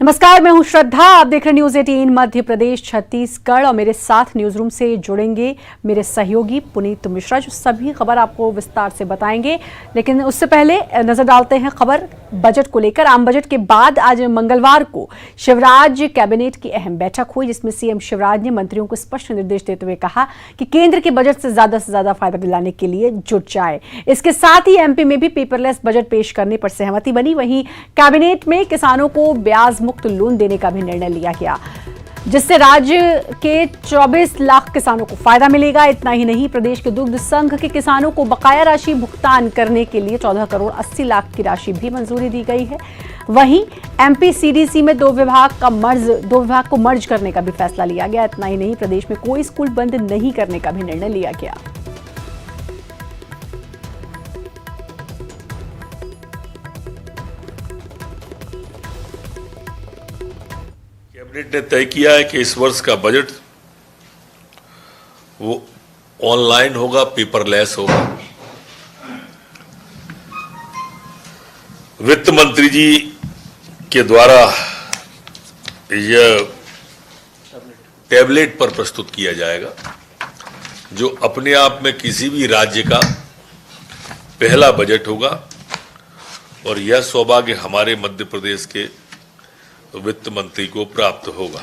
नमस्कार, मैं हूं श्रद्धा। आप देख रहे न्यूज 18 मध्य प्रदेश छत्तीसगढ़ और मेरे साथ न्यूज रूम से जुड़ेंगे मेरे सहयोगी पुनीत मिश्रा, जो सभी खबर आपको विस्तार से बताएंगे। लेकिन उससे पहले नजर डालते हैं खबर बजट को लेकर। आम बजट के बाद आज मंगलवार को शिवराज कैबिनेट की अहम बैठक हुई, जिसमें सीएम शिवराज ने मंत्रियों को स्पष्ट निर्देश देते हुए कहा कि केंद्र के बजट से ज्यादा फायदा दिलाने के लिए जुट जाए। इसके साथ ही एमपी में भी पेपरलेस बजट पेश करने पर सहमति बनी। वहीं कैबिनेट में किसानों को ब्याज मुक्त लोन देने का भी निर्णय लिया गया, जिससे राज्य के 24 लाख किसानों को फायदा मिलेगा। इतना ही नहीं, प्रदेश के दुग्ध संघ के किसानों को बकाया राशि भुगतान करने के लिए 14 करोड़ 80 लाख की राशि भी मंजूरी दी गई है। वहीं एमपी सीडीसी में दो विभाग को मर्ज करने का भी फैसला लिया गया। इतना ही नहीं, प्रदेश में कोई स्कूल बंद नहीं करने का भी निर्णय लिया गया। कैबिनेट ने तय किया है कि इस वर्ष का बजट वो ऑनलाइन होगा, पेपरलेस होगा। वित्त मंत्री जी के द्वारा यह टैबलेट पर प्रस्तुत किया जाएगा, जो अपने आप में किसी भी राज्य का पहला बजट होगा। और यह सौभाग्य हमारे मध्य प्रदेश के वित्त मंत्री को प्राप्त होगा।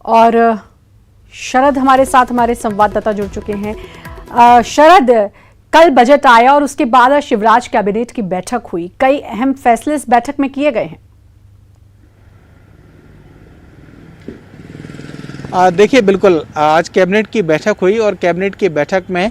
और शरद हमारे साथ, हमारे संवाददाता जुड़ चुके हैं। शरद, कल बजट आया और उसके बाद शिवराज कैबिनेट की बैठक हुई। कई अहम फैसले इस बैठक में किए गए हैं। देखिए, बिल्कुल आज कैबिनेट की बैठक हुई और कैबिनेट की बैठक में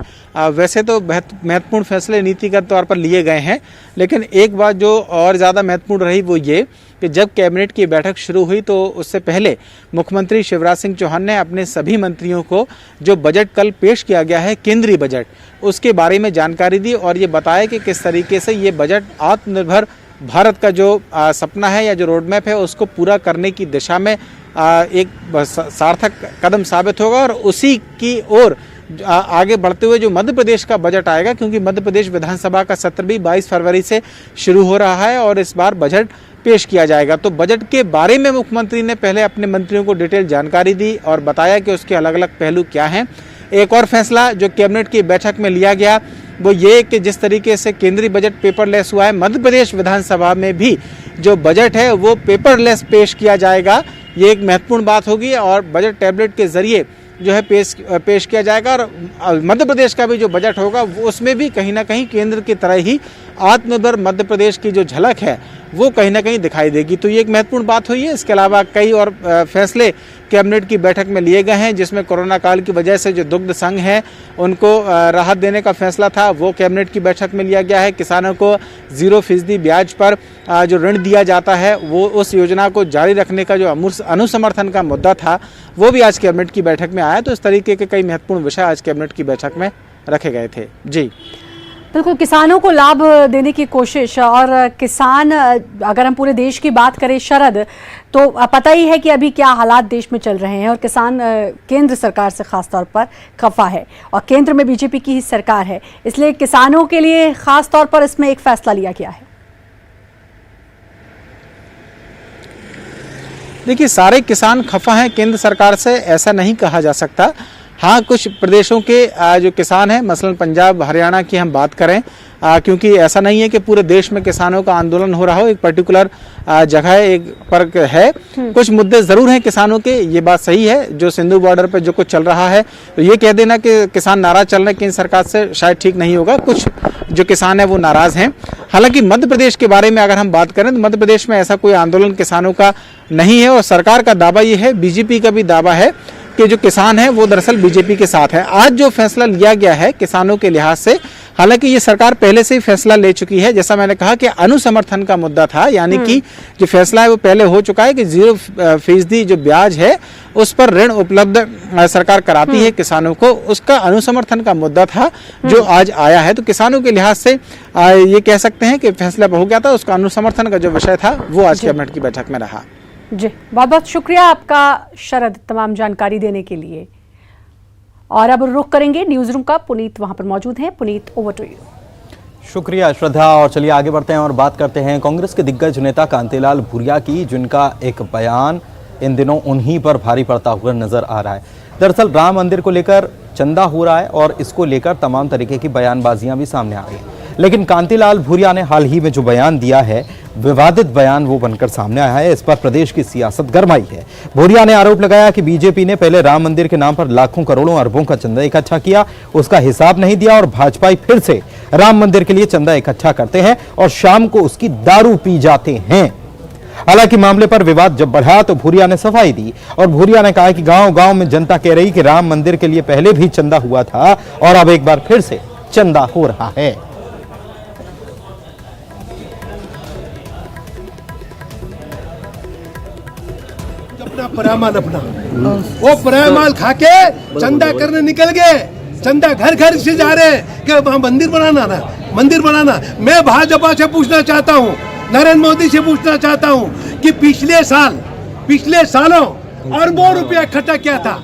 वैसे तो महत्वपूर्ण फैसले नीतिगत तौर पर लिए गए हैं, लेकिन एक बात जो और ज़्यादा महत्वपूर्ण रही वो ये कि जब कैबिनेट की बैठक शुरू हुई तो उससे पहले मुख्यमंत्री शिवराज सिंह चौहान ने अपने सभी मंत्रियों को जो बजट कल पेश किया गया है, केंद्रीय बजट, उसके बारे में जानकारी दी और ये बताया कि किस तरीके से ये बजट आत्मनिर्भर भारत का जो सपना है या जो रोड मैप है उसको पूरा करने की दिशा में एक सार्थक कदम साबित होगा। और उसी की ओर आगे बढ़ते हुए जो मध्य प्रदेश का बजट आएगा, क्योंकि मध्य प्रदेश विधानसभा का सत्र भी 22 फरवरी से शुरू हो रहा है और इस बार बजट पेश किया जाएगा। तो बजट के बारे में मुख्यमंत्री ने पहले अपने मंत्रियों को डिटेल जानकारी दी और बताया कि उसके अलग अलग पहलू क्या हैं। एक और फैसला जो कैबिनेट की बैठक में लिया गया वो ये कि जिस तरीके से केंद्रीय बजट पेपरलेस हुआ है, मध्य प्रदेश विधानसभा में भी जो बजट है वो पेपरलेस पेश किया जाएगा। ये एक महत्वपूर्ण बात होगी और बजट टैबलेट के जरिए जो है पेश किया जाएगा। और मध्य प्रदेश का भी जो बजट होगा वो उसमें भी कहीं ना कहीं केंद्र की तरह ही आत्मनिर्भर मध्य प्रदेश की जो झलक है वो कहीं ना कहीं दिखाई देगी। तो ये एक महत्वपूर्ण बात हुई है। इसके अलावा कई और फैसले कैबिनेट की बैठक में लिए गए हैं, जिसमें कोरोना काल की वजह से जो दुग्ध संघ है उनको राहत देने का फैसला था वो कैबिनेट की बैठक में लिया गया है। किसानों को 0% ब्याज पर जो ऋण दिया जाता है वो उस योजना को जारी रखने का जो अनुसमर्थन का मुद्दा था वो भी आज कैबिनेट की बैठक में आया। तो इस तरीके के कई महत्वपूर्ण विषय आज कैबिनेट की बैठक में रखे गए थे। जी बिल्कुल, किसानों को लाभ देने की कोशिश। और किसान, अगर हम पूरे देश की बात करें शरद, तो पता ही है कि अभी क्या हालात देश में चल रहे हैं और किसान केंद्र सरकार से खास तौर पर खफा है और केंद्र में बीजेपी की ही सरकार है, इसलिए किसानों के लिए खास तौर पर इसमें एक फैसला लिया गया है। देखिए, सारे किसान खफा हैं केंद्र सरकार से, ऐसा नहीं कहा जा सकता। हाँ, कुछ प्रदेशों के जो किसान हैं, मसलन पंजाब हरियाणा की हम बात करें, क्योंकि ऐसा नहीं है कि पूरे देश में किसानों का आंदोलन हो रहा हो, एक पर्टिकुलर जगह एक पर है। कुछ मुद्दे ज़रूर हैं किसानों के, ये बात सही है। जो सिंधु बॉर्डर पर जो कुछ चल रहा है, तो ये कह देना कि किसान नाराज चल रहे हैं केंद्र सरकार से शायद ठीक नहीं होगा। कुछ जो किसान है वो नाराज़ हैं। हालांकि मध्य प्रदेश के बारे में अगर हम बात करें तो मध्य प्रदेश में ऐसा कोई आंदोलन किसानों का नहीं है और सरकार का दावा ये है, बीजेपी का भी दावा है कि जो किसान है वो दरअसल बीजेपी के साथ है। आज जो फैसला लिया गया है किसानों के लिहाज से, हालांकि ये सरकार पहले से ही फैसला ले चुकी है, जैसा मैंने कहा कि अनुसमर्थन का मुद्दा था, यानी कि जो फैसला है वो पहले हो चुका है कि 0% जो ब्याज है उस पर ऋण उपलब्ध सरकार कराती है किसानों को, उसका अनुसमर्थन का मुद्दा था जो आज आया है। तो किसानों के लिहाज से ये कह सकते हैं कि फैसला हो गया था, उसका अनुसमर्थन का जो विषय था वो आज कैबिनेट की बैठक में रहा। जी, बहुत बहुत शुक्रिया आपका शरद, तमाम जानकारी देने के लिए। और अब रुख करेंगे न्यूज रूम का। पुनीत वहां पर मौजूद हैं। Puneet, over to you. शुक्रिया श्रद्धा। और चलिए आगे बढ़ते हैं और बात करते हैं कांग्रेस के दिग्गज नेता कांतिलाल भूरिया की, जिनका एक बयान इन दिनों उन्हीं पर भारी पड़ता हुआ नजर आ रहा है। दरअसल राम मंदिर को लेकर चंदा हो रहा है और इसको लेकर तमाम तरीके की बयानबाजियां भी सामने आ रही हैं, लेकिन कांतिलाल भूरिया ने हाल ही में जो बयान दिया है, विवादित बयान वो बनकर सामने आया है। इस पर प्रदेश की सियासत गरमाई है। भूरिया ने आरोप लगाया कि बीजेपी ने पहले राम मंदिर के नाम पर लाखों करोड़ों अरबों का चंदा इकट्ठा किया, उसका हिसाब नहीं दिया और भाजपाई फिर से राम मंदिर के लिए चंदा इकट्ठा करते हैं और शाम को उसकी दारू पी जाते हैं। हालांकि मामले पर विवाद जब बढ़ा तो भूरिया ने सफाई दी और भूरिया ने कहा कि गांव-गांव में जनता कह रही कि राम मंदिर के लिए पहले भी चंदा हुआ था और अब एक बार फिर से चंदा हो रहा है। अपना परामाल अपना वो परामाल खाके चंदा करने निकल गए। चंदा घर घर से जा रहे हैं कि वहाँ मंदिर बनाना। मैं भाजपा से पूछना चाहता हूँ, नरेंद्र मोदी से पूछना चाहता हूँ कि पिछले सालों अरबों रुपया इकट्ठा किया था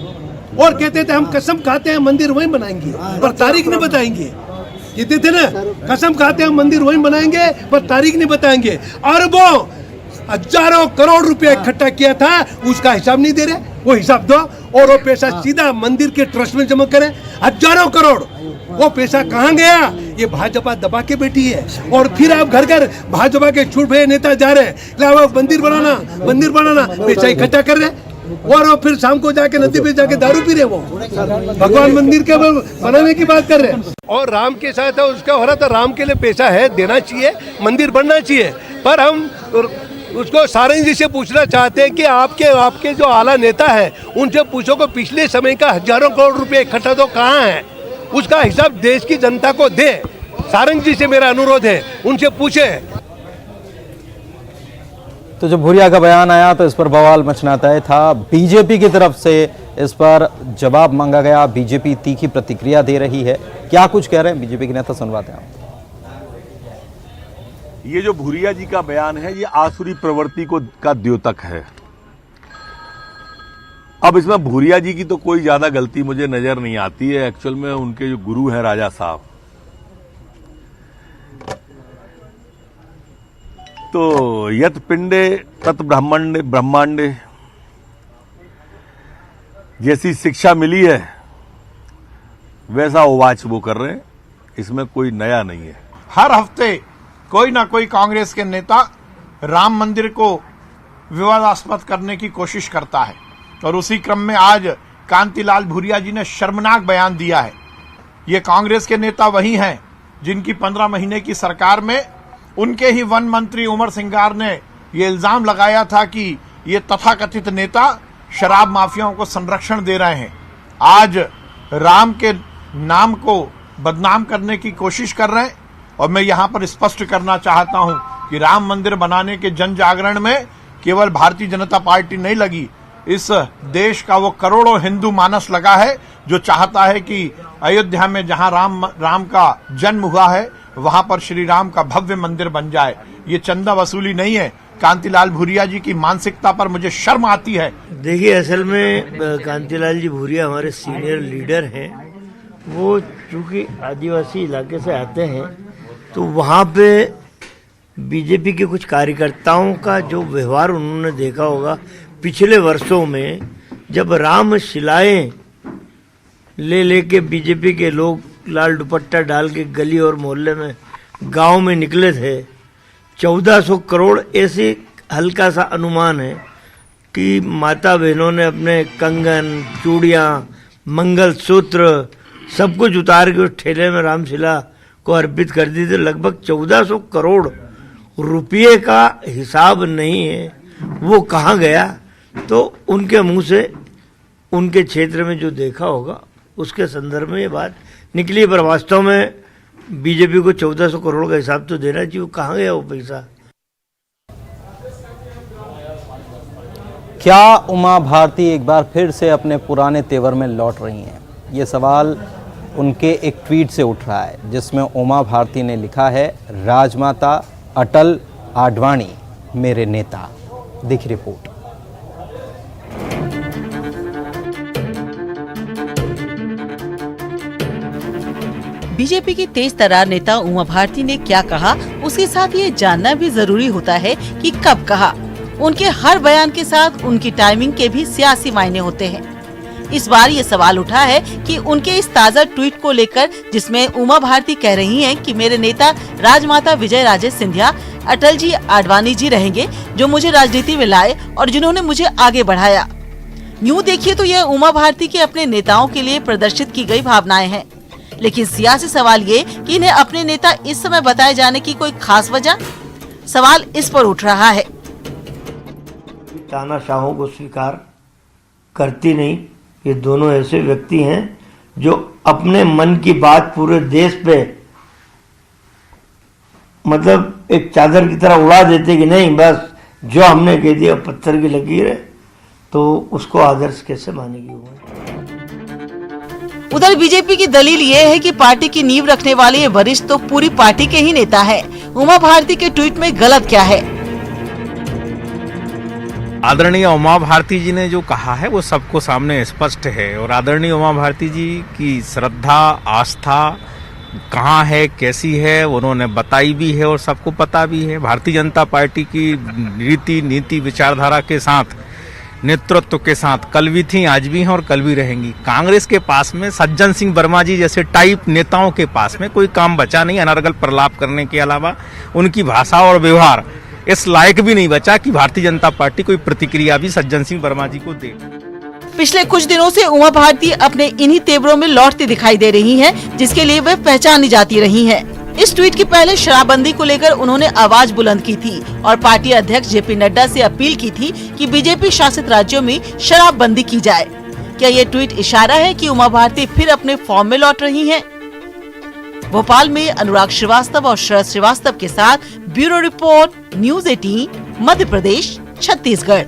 और कहते थे हम कसम खाते हैं मंदिर वहीं बनाएंगे पर तारीख नहीं बताएंगे। कहते थे ना, कसम खाते हैं मंदिर वहीं बनाएंगे पर तारीख नहीं बताएंगे। अरबों हजारों करोड़ रुपया इकट्ठा किया था, उसका हिसाब नहीं दे रहे। वो हिसाब दो और वो पैसा सीधा मंदिर के ट्रस्ट में जमा करें। हजारों करोड़ वो पैसा कहाँ गया? ये भाजपा दबा के बैठी है। और फिर आप घर घर भाजपा के छूट भये नेता जा रहे हैं, वो मंदिर बनाना पैसा इकट्ठा कर रहे और वो फिर शाम को जाके नदी पे जाके दारू पी रहे। वो भगवान मंदिर के बनाने की बात कर रहे हैं और राम के साथ उसका हो रहा था। राम के लिए पैसा है, देना चाहिए, मंदिर बनना चाहिए। पर हम उसको सारंग जी से पूछना चाहते हैं कि आपके जो आला नेता है उनसे पूछो कि पिछले समय का हजारों करोड़ रुपए इकट्ठा तो कहाँ है, उसका हिसाब देश की जनता को दे। सारंग जी से मेरा अनुरोध है, उनसे पूछे। तो जब भूरिया का बयान आया तो इस पर बवाल मचना तय था। बीजेपी की तरफ से इस पर जवाब मांगा गया। बीजेपी तीखी प्रतिक्रिया दे रही है। क्या कुछ कह रहे हैं बीजेपी के नेता, सुनवाते हैं। ये जो भूरिया जी का बयान है, ये आसुरी प्रवृत्ति का द्योतक है। अब इसमें भूरिया जी की तो कोई ज्यादा गलती मुझे नजर नहीं आती है। एक्चुअल में उनके जो गुरु हैं राजा साहब, तो यत पिंडे तत् ब्रह्मांडे जैसी शिक्षा मिली है वैसा उवाच वो कर रहे हैं। इसमें कोई नया नहीं है। हर हफ्ते कोई ना कोई कांग्रेस के नेता राम मंदिर को विवादास्पद करने की कोशिश करता है और उसी क्रम में आज कांतिलाल भूरिया जी ने शर्मनाक बयान दिया है। ये कांग्रेस के नेता वही हैं जिनकी 15 महीने की सरकार में उनके ही वन मंत्री उमर सिंगार ने ये इल्जाम लगाया था कि ये तथाकथित नेता शराब माफियाओं को संरक्षण दे रहे हैं। आज राम के नाम को बदनाम करने की कोशिश कर रहे हैं। और मैं यहां पर स्पष्ट करना चाहता हूं कि राम मंदिर बनाने के जन जागरण में केवल भारतीय जनता पार्टी नहीं लगी, इस देश का वो करोड़ों हिंदू मानस लगा है जो चाहता है कि अयोध्या में जहां राम का जन्म हुआ है वहां पर श्री राम का भव्य मंदिर बन जाए। ये चंदा वसूली नहीं है। कांतिलाल भूरिया जी की मानसिकता पर मुझे शर्म आती है। देखिए, असल में कांतिलाल जी भूरिया हमारे सीनियर लीडर हैं। वो चूंकि आदिवासी इलाके से आते हैं तो वहाँ पे बीजेपी के कुछ कार्यकर्ताओं का जो व्यवहार उन्होंने देखा होगा पिछले वर्षों में, जब राम शिलाएं लेके बीजेपी के लोग लाल दुपट्टा डाल के गली और मोहल्ले में गांव में निकले थे, 1400 करोड़ ऐसे हल्का सा अनुमान है कि माता बहनों ने अपने कंगन, चूड़ियाँ, मंगलसूत्र सब कुछ उतार के उस ठेले में रामशिला को अर्पित कर दी थी। लगभग 1400 करोड़ रुपये का हिसाब नहीं है, वो कहाँ गया? तो उनके मुंह से उनके क्षेत्र में जो देखा होगा उसके संदर्भ में ये बात निकली। पर वास्तव में बीजेपी को 1400 करोड़ का हिसाब तो देना चाहिए। वो कहाँ गया वो पैसा? क्या उमा भारती एक बार फिर से अपने पुराने तेवर में लौट रही हैं? ये सवाल उनके एक ट्वीट से उठ रहा है जिसमें उमा भारती ने लिखा है, राजमाता अटल आडवाणी मेरे नेता। देखिए रिपोर्ट। बीजेपी की तेज तर्रार नेता उमा भारती ने क्या कहा, उसके साथ ये जानना भी जरूरी होता है कि कब कहा। उनके हर बयान के साथ उनकी टाइमिंग के भी सियासी मायने होते हैं। इस बार ये सवाल उठा है कि उनके इस ताज़ा ट्वीट को लेकर, जिसमें उमा भारती कह रही हैं कि मेरे नेता राजमाता विजय राजे सिंधिया अटल जी आडवाणी जी रहेंगे, जो मुझे राजनीति में लाए और जिन्होंने मुझे आगे बढ़ाया। यूँ देखिए तो यह उमा भारती के अपने नेताओं के लिए प्रदर्शित की गई भावनाएं हैं। लेकिन सियासी सवाल ये कि इन्हें अपने नेता इस समय बताए जाने की कोई खास वजह, सवाल इस पर उठ रहा है। तानाशाहों को स्वीकार करती नहीं। ये दोनों ऐसे व्यक्ति हैं जो अपने मन की बात पूरे देश पे मतलब एक चादर की तरह उड़ा देते कि नहीं, बस जो हमने कह दिया पत्थर की लकीर है, तो उसको आदर्श कैसे मानेगी वो। उधर बीजेपी की दलील ये है कि पार्टी की नींव रखने वाले ये वरिष्ठ तो पूरी पार्टी के ही नेता हैं। उमा भारती के ट्वीट में गलत क्या है? आदरणीय उमा भारती जी ने जो कहा है वो सबको सामने स्पष्ट है और आदरणीय उमा भारती जी की श्रद्धा आस्था कहाँ है, कैसी है, उन्होंने बताई भी है और सबको पता भी है। भारतीय जनता पार्टी की रीति नीति विचारधारा के साथ, नेतृत्व के साथ कल भी थी, आज भी हैं और कल भी रहेंगी। कांग्रेस के पास में सज्जन सिंह वर्मा जी जैसे टाइप नेताओं के पास में कोई काम बचा नहीं, अनर्गल प्रलाप करने के अलावा उनकी भाषा और व्यवहार इस लायक भी नहीं बचा कि भारतीय जनता पार्टी कोई प्रतिक्रिया भी सज्जन सिंह वर्मा जी को दे। पिछले कुछ दिनों से उमा भारती अपने इन्हीं तेवरों में लौटती दिखाई दे रही हैं, जिसके लिए वे पहचानी जाती रही हैं। इस ट्वीट के पहले शराबबंदी को लेकर उन्होंने आवाज बुलंद की थी और पार्टी अध्यक्ष जेपी नड्डा से अपील की थी कि बीजेपी शासित राज्यों में शराबबंदी की जाए। क्या ये ट्वीट इशारा है कि उमा भारती फिर अपने फॉर्म में लौट रही हैं? भोपाल में अनुराग श्रीवास्तव और शरद श्रीवास्तव के साथ bureau report, news 18, Madhya Pradesh, Chhattisgarh.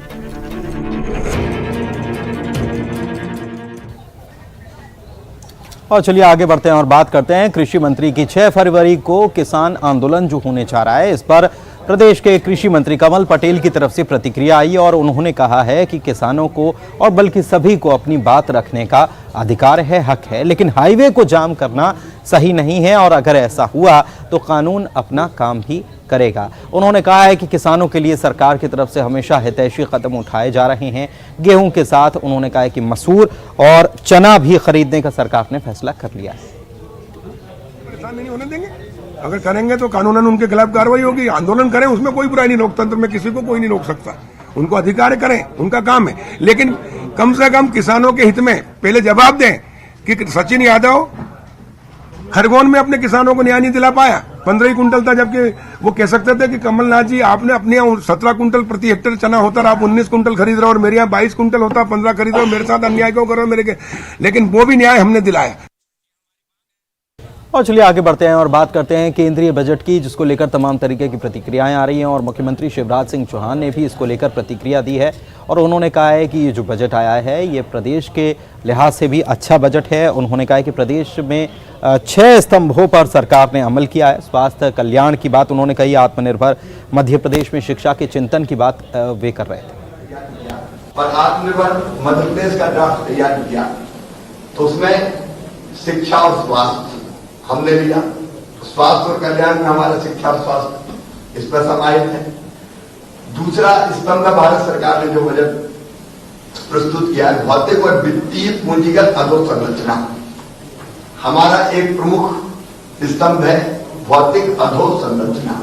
और चलिए आगे बढ़ते हैं और बात करते हैं कृषि मंत्री की। 6 फरवरी को किसान आंदोलन जो होने जा रहा है, इस पर प्रदेश के कृषि मंत्री कमल पटेल की तरफ से प्रतिक्रिया आई और उन्होंने कहा है कि किसानों को और बल्कि सभी को अपनी बात रखने का अधिकार है, हक है, लेकिन हाईवे को जाम करना सही नहीं है और अगर ऐसा हुआ तो कानून अपना काम भी करेगा। उन्होंने कहा है कि किसानों के लिए सरकार की तरफ से हमेशा हितैषी कदम उठाए जा रहे हैं। गेहूं के साथ उन्होंने कहा है कि मसूर और चना भी खरीदने का सरकार ने फैसला कर लिया है। परेशान नहीं होने देंगे, अगर करेंगे तो कानूनन उनके खिलाफ कार्रवाई होगी। आंदोलन करें, उसमें कोई बुराई नहीं, लोकतंत्र में किसी को कोई नहीं रोक सकता, उनको अधिकार करें, उनका काम है। लेकिन कम से कम किसानों के हित में पहले जवाब दें कि सचिन यादव खरगोन में अपने किसानों को न्याय नहीं दिला पाया, 15 कुंटल था, जबकि वो कह सकते थे कि कमलनाथ जी आपने अपने यहाँ 17 कुंटल प्रति हेक्टेयर चना होता और आप 19 कुंटल खरीद रहे हो और मेरे यहाँ 22 कुंटल होता, 15 खरीद रहे हो, मेरे साथ अन्याय क्यों कर रहे हो मेरे के। लेकिन वो भी न्याय हमने दिलाया। और चलिए आगे बढ़ते हैं और बात करते हैं केंद्रीय बजट की, जिसको लेकर तमाम तरीके की प्रतिक्रियाएं आ रही हैं और मुख्यमंत्री शिवराज सिंह चौहान ने भी इसको लेकर प्रतिक्रिया दी है और उन्होंने कहा है कि ये जो बजट आया है ये प्रदेश के लिहाज से भी अच्छा बजट है। उन्होंने कहा है कि प्रदेश में 6 स्तंभों पर सरकार ने अमल किया है। स्वास्थ्य कल्याण की बात उन्होंने कही, आत्मनिर्भर मध्य प्रदेश में शिक्षा के चिंतन की बात वे कर रहे थे। और आत्मनिर्भर मध्य प्रदेश का ड्राफ्ट तैयार किया तो उसमें शिक्षा और स्वास्थ्य हमने लिया। स्वास्थ्य और कल्याण में हमारा शिक्षा और स्वास्थ्य इस पर समाहित है। दूसरा स्तंभ भारत सरकार ने जो बजट प्रस्तुत किया है, भौतिक और वित्तीय पूंजीगत अधोसंरचना, हमारा एक प्रमुख स्तंभ है भौतिक अधोसंरचना।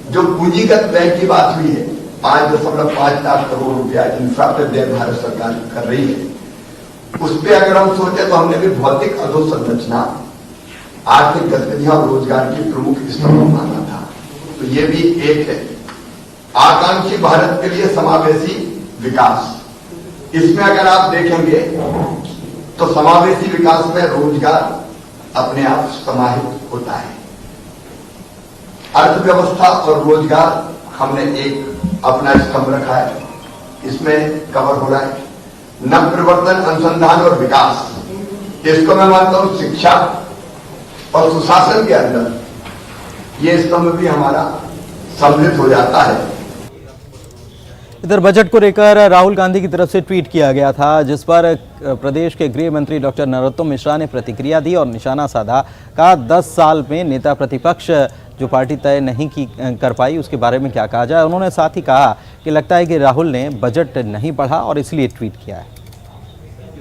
जो पूंजीगत व्यय की बात हुई है, 5.5 लाख करोड़ रुपया इंफ्रा पे व्यय भारत सरकार कर रही है, उस पर अगर हम सोचे तो हमने भी भौतिक अधोसंरचना, आर्थिक गतिविधियां और रोजगार की प्रमुख स्तंभ माना था। तो ये भी एक है। आकांक्षी भारत के लिए समावेशी विकास, इसमें अगर आप देखेंगे तो समावेशी विकास में रोजगार अपने आप समाहित होता है। अर्थव्यवस्था और रोजगार हमने एक अपना स्तंभ रखा है, इसमें कवर हो रहा है। नवप्रवर्तन, अनुसंधान और विकास, इसको मैं मानता हूं शिक्षा और सुशासन के अंदर ये स्तंभ भी हमारा सम्मिलित हो जाता है। इधर बजट को लेकर राहुल गांधी की तरफ से ट्वीट किया गया था, जिस पर प्रदेश के गृह मंत्री डॉक्टर नरोत्तम मिश्रा ने प्रतिक्रिया दी और निशाना साधा। कहा 10 साल में नेता प्रतिपक्ष जो पार्टी तय नहीं कर पाई उसके बारे में क्या कहा जाए। उन्होंने साथ ही कहा कि लगता है कि राहुल ने बजट नहीं पढ़ा और इसलिए ट्वीट किया है।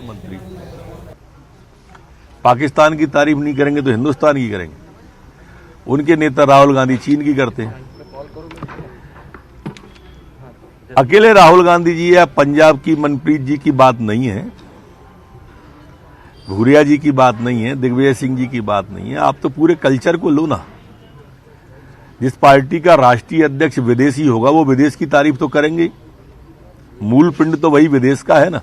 मंत्री पाकिस्तान की तारीफ नहीं करेंगे तो हिंदुस्तान की करेंगे। उनके नेता राहुल गांधी चीन की करते हैं। अकेले राहुल गांधी जी या पंजाब की मनप्रीत जी की बात नहीं है, भूरिया जी की बात नहीं है, दिग्विजय सिंह जी की बात नहीं है। आप तो पूरे कल्चर को लो ना। जिस पार्टी का राष्ट्रीय अध्यक्ष विदेशी होगा वो विदेश की तारीफ तो करेंगे। मूल पिंड तो वही विदेश का है ना।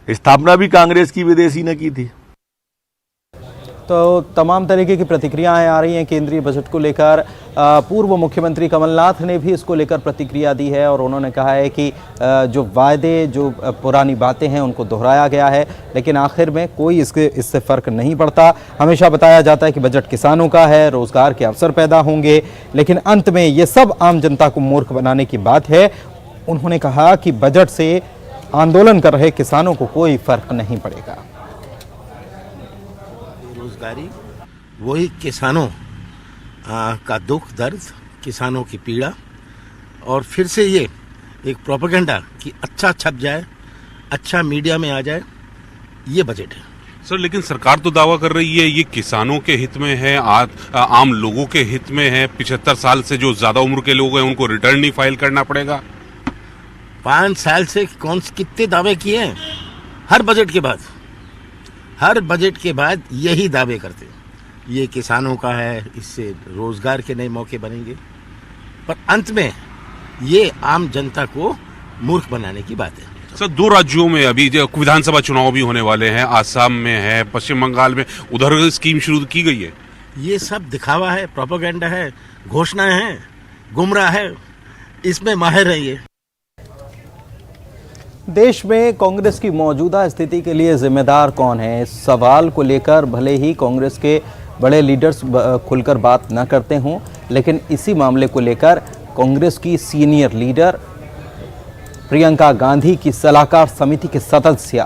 स्थापना भी कांग्रेस की विदेशी ने की थी। तो तमाम तरीके की प्रतिक्रियाएं आ रही हैं केंद्रीय बजट को लेकर। पूर्व मुख्यमंत्री कमलनाथ ने भी इसको लेकर प्रतिक्रिया दी है और उन्होंने कहा है कि जो वायदे, जो पुरानी बातें हैं उनको दोहराया गया है, लेकिन आखिर में कोई इससे फर्क नहीं पड़ता। हमेशा बताया जाता है कि बजट किसानों का है, रोजगार के अवसर पैदा होंगे, लेकिन अंत में ये सब आम जनता को मूर्ख बनाने की बात है। उन्होंने कहा कि बजट से आंदोलन कर रहे किसानों को कोई फर्क नहीं पड़ेगा। बेरोजगारी वही किसानों का दुख दर्द, किसानों की पीड़ा, और फिर से ये एक प्रोपेगेंडा कि अच्छा छप जाए, अच्छा मीडिया में आ जाए, ये बजट है। सर, लेकिन सरकार तो दावा कर रही है ये किसानों के हित में है, आम लोगों के हित में है। 75 साल से जो ज्यादा उम्र के लोग हैं उनको रिटर्न नहीं फाइल करना पड़ेगा। 5 साल से कितने दावे किए हैं। हर बजट के बाद यही दावे करते हैं, ये किसानों का है, इससे रोजगार के नए मौके बनेंगे, पर अंत में ये आम जनता को मूर्ख बनाने की बात है। सर, 2 राज्यों में अभी विधानसभा चुनाव भी होने वाले हैं। आसाम में है, पश्चिम बंगाल में, उधर स्कीम शुरू की गई है। ये सब दिखावा है, प्रोपेगेंडा है, घोषणाएं हैं, गुमराह है, इसमें माहिर है ये। देश में कांग्रेस की मौजूदा स्थिति के लिए जिम्मेदार कौन है, इस सवाल को लेकर भले ही कांग्रेस के बड़े लीडर्स खुलकर बात न करते हों, लेकिन इसी मामले को लेकर कांग्रेस की सीनियर लीडर प्रियंका गांधी की सलाहकार समिति के सदस्य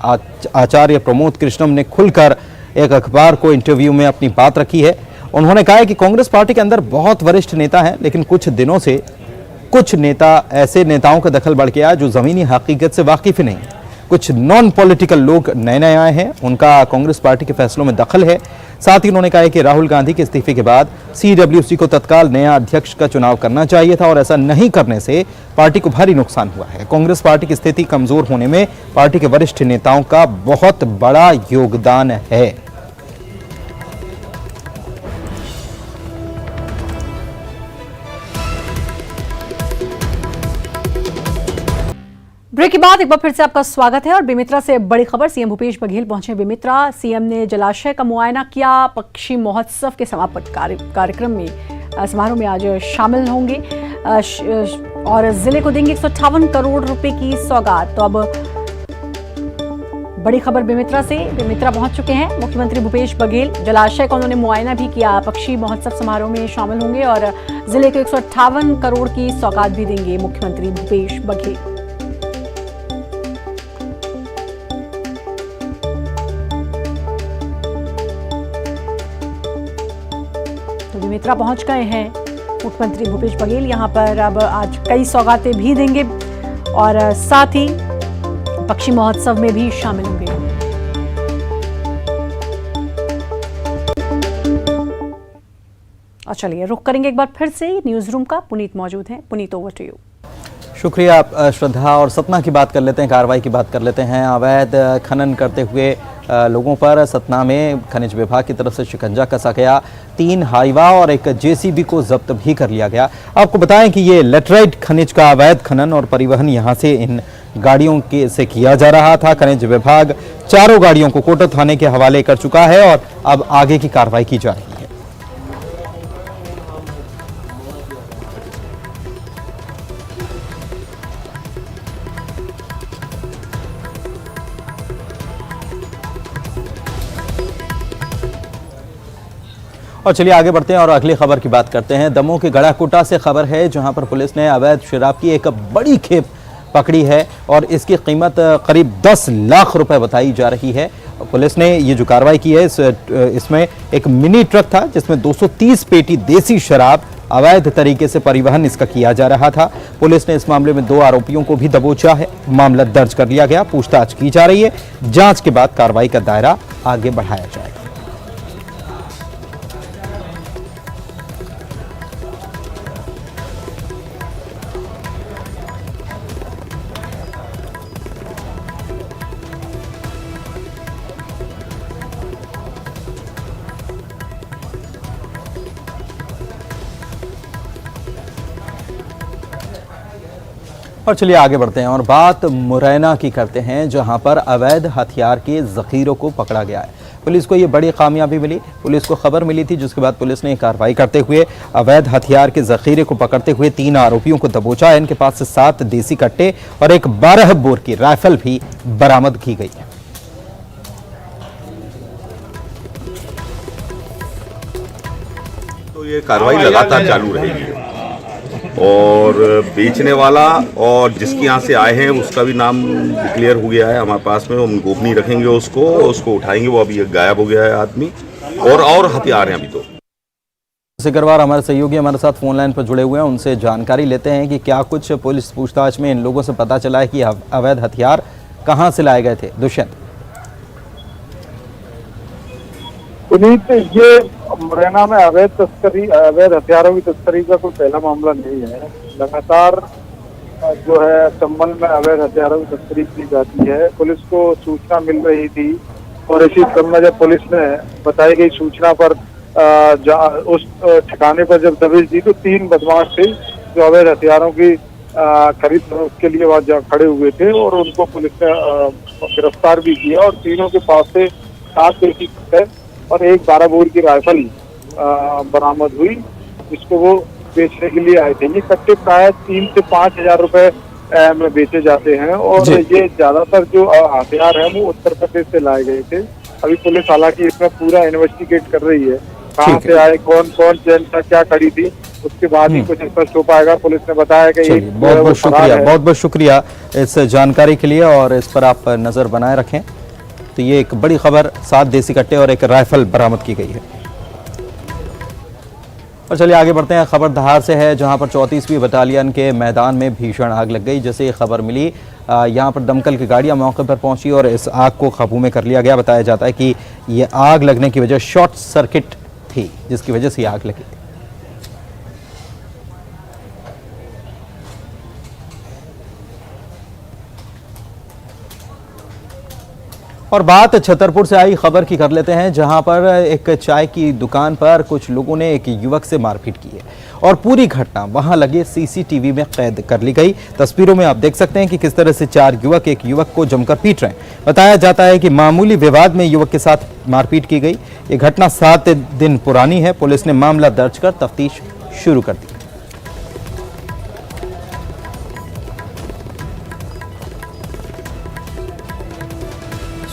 आचार्य प्रमोद कृष्णम ने खुलकर एक अखबार को इंटरव्यू में अपनी बात रखी है। उन्होंने कहा है कि कांग्रेस पार्टी के अंदर बहुत वरिष्ठ नेता हैं, लेकिन कुछ दिनों से कुछ ऐसे नेताओं का दखल बढ़ गया जो जमीनी हकीकत से वाकिफ नहीं। कुछ नॉन पॉलिटिकल लोग नए आए हैं, उनका कांग्रेस पार्टी के फैसलों में दखल है। साथ ही उन्होंने कहा कि राहुल गांधी के इस्तीफे के बाद CWC को तत्काल नया अध्यक्ष का चुनाव करना चाहिए था और ऐसा नहीं करने से पार्टी को भारी नुकसान हुआ है। कांग्रेस पार्टी की स्थिति कमजोर होने में पार्टी के वरिष्ठ नेताओं का बहुत बड़ा योगदान है। ब्रेक के बाद एक बार फिर से आपका स्वागत है और बेमित्रा से बड़ी खबर। सीएम भूपेश बघेल पहुंचे बेमित्रा। सीएम ने जलाशय का मुआयना किया। पक्षी महोत्सव के समापन कार्यक्रम में समारोह में आज शामिल होंगे और जिले को देंगे 158 करोड़ रुपए की सौगात। तो अब बड़ी खबर बेमित्रा से। बेमित्रा पहुंच चुके हैं मुख्यमंत्री भूपेश बघेल। जलाशय का उन्होंने मुआयना भी किया। पक्षी महोत्सव समारोह में शामिल होंगे और जिले को 158 करोड़ की सौगात भी देंगे मुख्यमंत्री भूपेश बघेल। बेमित्रा पहुंच गए हैं मुख्यमंत्री भूपेश बघेल। यहां पर अब आज कई सौगातें भी देंगे और साथ ही पक्षी महोत्सव में भी शामिल होंगे। और चलिए रुक करेंगे एक बार फिर से न्यूज रूम का। पुनीत मौजूद हैं। Puneet, over to you. शुक्रिया। श्रद्धा और सतना की बात कर लेते हैं, कार्रवाई की बात कर लेते हैं। अवैध खनन करते हुए लोगों पर सतना में खनिज विभाग की तरफ से शिकंजा कसा गया। 3 हाइवा और एक JCB को जब्त भी कर लिया गया। आपको बताएं कि ये लेटराइट खनिज का अवैध खनन और परिवहन यहां से इन गाड़ियों से किया जा रहा था। खनिज विभाग चारों गाड़ियों को कोटा थाने के हवाले कर चुका है और अब आगे की कार्रवाई की जा रही है। और चलिए आगे बढ़ते हैं और अगली खबर की बात करते हैं। दमोह के गड़ाकोटा से खबर है, जहां पर पुलिस ने अवैध शराब की एक बड़ी खेप पकड़ी है और इसकी कीमत करीब 10 लाख रुपए बताई जा रही है। पुलिस ने ये जो कार्रवाई की है इसमें एक मिनी ट्रक था जिसमें 230 पेटी देसी शराब अवैध तरीके से परिवहन इसका किया जा रहा था। पुलिस ने इस मामले में 2 आरोपियों को भी दबोचा है। मामला दर्ज कर लिया गया, पूछताछ की जा रही है। जांच के बाद कार्रवाई का दायरा आगे बढ़ाया जाएगा। और चलिए आगे बढ़ते हैं और बात मुरैना की करते हैं, जहां पर अवैध हथियार के जखीरों को पकड़ा गया है। पुलिस को ये बड़ी कामयाबी मिली। पुलिस को खबर मिली थी, जिसके बाद पुलिस ने कार्रवाई करते हुए अवैध हथियार के जखीरे को पकड़ते हुए 3 आरोपियों को दबोचा है। इनके पास से 7 देसी कट्टे और एक 12 बोर की राइफल भी बरामद की गई है। तो ये कार्रवाई लगातार चालू रहेगी और बेचने वाला और जिसके यहाँ से आए हैं उसका भी नाम क्लियर हो गया है हमारे पास में। हम गोपनीय रखेंगे उसको उठाएंगे। वो अभी गायब हो गया है आदमी और हथियार हैं अभी तो। सिकरवार हमारे सहयोगी हमारे साथ फोन लाइन पर जुड़े हुए हैं, उनसे जानकारी लेते हैं कि क्या कुछ पुलिस पूछताछ में इन लोगों से पता चला है कि अवैध हथियार कहां से लाए गए थे। दुष्यंत, पुनीत, ये मुरैना में अवैध हथियारों की तस्करी का कोई पहला मामला नहीं है। लगातार जो है संबल में अवैध हथियारों की तस्करी की जाती है। पुलिस को सूचना मिल रही थी और इसी क्रम में जब पुलिस ने बताई गई सूचना पर उस ठिकाने पर जब दबिश दी तो 3 बदमाश थे जो अवैध हथियारों की खरीद के लिए वहाँ खड़े हुए थे और उनको पुलिस ने गिरफ्तार भी किया और तीनों के पास से 7 देसी कट्टे और एक 12 बोर की राइफल बरामद हुई, जिसको वो बेचने के लिए आए थे। ये कट्टे प्राय 3 से 5 हजार रुपए में बेचे जाते हैं और ये ज्यादातर जो हथियार है वो उत्तर प्रदेश से लाए गए थे। अभी पुलिस हालांकि इसमें पूरा इन्वेस्टिगेट कर रही है, कहाँ से आए, कौन कौन जनता क्या कड़ी थी, उसके बाद ही कुछ स्पष्ट हो पाएगा। पुलिस ने बताया कि बहुत बहुत शुक्रिया इस जानकारी के लिए और इस पर आप नजर बनाए रखें। तो ये एक बड़ी खबर, 7 देसी कट्टे और एक राइफल बरामद की गई है। और चलिए आगे बढ़ते हैं। खबर धार से है, जहां पर 34वीं बटालियन के मैदान में भीषण आग लग गई। जैसे ये खबर मिली, यहां पर दमकल की गाड़ियां मौके पर पहुंची और इस आग को काबू में कर लिया गया। बताया जाता है कि ये आग लगने की वजह शॉर्ट सर्किट थी, जिसकी वजह से आग लगी। और बात छतरपुर से आई खबर की कर लेते हैं, जहां पर एक चाय की दुकान पर कुछ लोगों ने एक युवक से मारपीट की है और पूरी घटना वहां लगे सीसीटीवी में कैद कर ली गई। तस्वीरों में आप देख सकते हैं कि किस तरह से 4 युवक एक युवक को जमकर पीट रहे हैं। बताया जाता है कि मामूली विवाद में युवक के साथ मारपीट की गई। ये घटना 7 दिन पुरानी है। पुलिस ने मामला दर्ज कर तफ्तीश शुरू कर दी।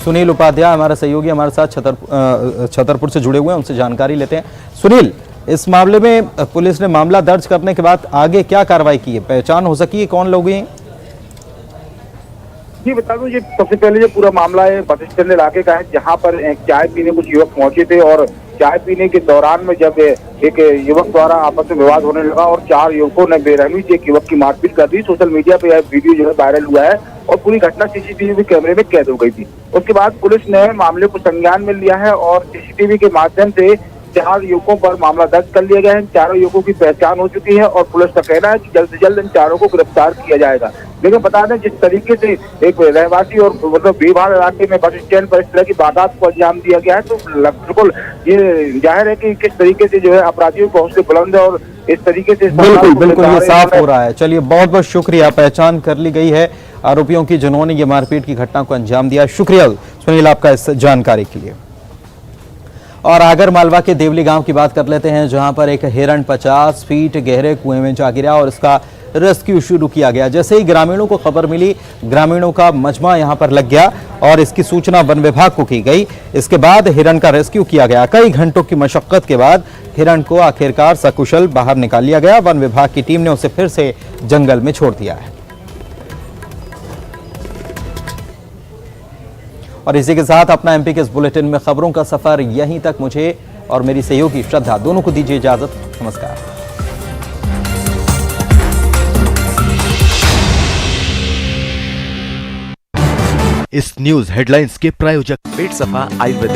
सुनील उपाध्याय हमारा सहयोगी हमारे साथ छतरपुर से जुड़े हुए हैं, उनसे जानकारी लेते हैं। सुनील, इस मामले में पुलिस ने मामला दर्ज करने के बाद आगे क्या कार्रवाई की है? पहचान हो सकी है कौन लोग हैं? जी बता दूं, ये सबसे पहले ये पूरा मामला है बस स्टैंड इलाके का है, जहाँ पर चाय पीने कुछ युवक पहुंचे थे और चाय पीने के दौरान में जब एक युवक द्वारा आपस में विवाद होने लगा और 4 युवकों ने बेरहमी से एक युवक की मारपीट कर दी। सोशल मीडिया पे यह वीडियो जो है वायरल हुआ है और पूरी घटना सीसीटीवी कैमरे में कैद हो गई थी। उसके बाद पुलिस ने मामले को संज्ञान में लिया है और सीसीटीवी के माध्यम से 4 युवकों पर मामला दर्ज कर लिया गया है। 4 युवकों की पहचान हो चुकी है और पुलिस का कहना है कि जल्द से जल्द इन 4 को गिरफ्तार किया जाएगा। लेकिन बता दें, जिस तरीके से एक रहवासी और मतलब भीड़-भाड़ इलाके में बस स्टैंड पर इस तरह की वारदात को अंजाम दिया गया है, तो बिल्कुल ये जाहिर है कि किस तरीके से जो है अपराधियों की हौसले बुलंद है और इस तरीके से बिल्कुल ये साफ हो रहा है। चलिए बहुत बहुत शुक्रिया, पहचान कर ली गई है आरोपियों की जिन्होंने ये मारपीट की घटना को अंजाम दिया। शुक्रिया सुनील आपका इस जानकारी के लिए। और आगर मालवा के देवली गांव की बात कर लेते हैं, जहां पर एक हिरण 50 फीट गहरे कुएं में जा गिरा और इसका रेस्क्यू शुरू किया गया। जैसे ही ग्रामीणों को खबर मिली, ग्रामीणों का मजमा यहां पर लग गया और इसकी सूचना वन विभाग को की गई। इसके बाद हिरण का रेस्क्यू किया गया। कई घंटों की मशक्कत के बाद हिरण को आखिरकार सकुशल बाहर निकाल लिया गया। वन विभाग की टीम ने उसे फिर से जंगल में छोड़ दिया है। और इसी के साथ अपना एमपी के इस बुलेटिन में खबरों का सफर यहीं तक। मुझे और मेरी सहयोगी श्रद्धा दोनों को दीजिए इजाजत। नमस्कार। इस न्यूज हेडलाइंस के प्रायोजक पेट सफा आयुर्वेदिक